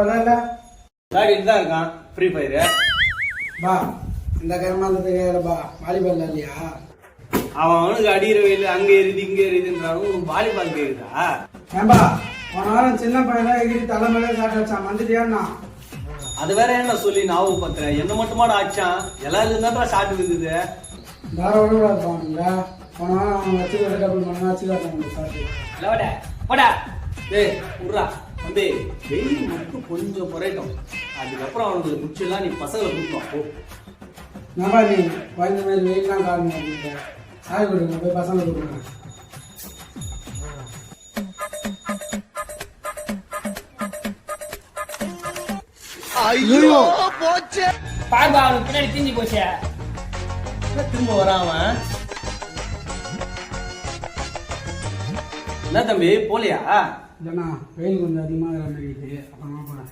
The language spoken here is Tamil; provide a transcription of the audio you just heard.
இல்ல விளையாடிட்டு தான் இருக்கான் ஃப்ரீ ஃபயரு. பா இந்த கருமாந்தத்துக்கு பா வாலிபால் இல்லையா? அவனுக்கு அடிக்கிற வெயில் அங்க எரியுது இங்க எரியுதுன்றாலும் வாலிபால் கேக்குதா? ஏன்பா போன வாரம் சின்ன பையனா எகிரி தலைமையில சாப்பிட்டு வச்சான் வந்துட்டியான்னா? அது வேற என்ன சொல்லி ஞாபகம் பத்துறேன். என்ன மட்டுமாட ஆச்சான் எல்லாரும் தான் ஷாட் இருந்தது. வேற ஒண்ணு இருப்பானுங்க. போன வாரம் அவன் வச்சு டபுள் பண்ணா வச்சு சாப்பிட்டு போடா டேய் உட்றா தம்பி. வெயில் மட்டும் கொஞ்சம் குறையட்டும், அதுக்கப்புறம் அவனுக்கு குச்சிலாம் நீ பசங்களை கூட்டணும். போ நம்பா நீ குழந்த மாதிரி வெயிலாம் காரணம் அப்படின்ட்டு சாய் கொடுங்க போய் பசங்க கொடுங்க. ஐயோ போச்சு பாருப்பா அவனுக்கு பின்னாடி தீஞ்சி போச்சு. திரும்ப வராம என்ன தம்பி போலியா? இல்லைண்ணா வெயில் கொஞ்சம் அதிகமாக இருக்கிற மாதிரி இருக்குது. அப்புறமா போகிறேன்.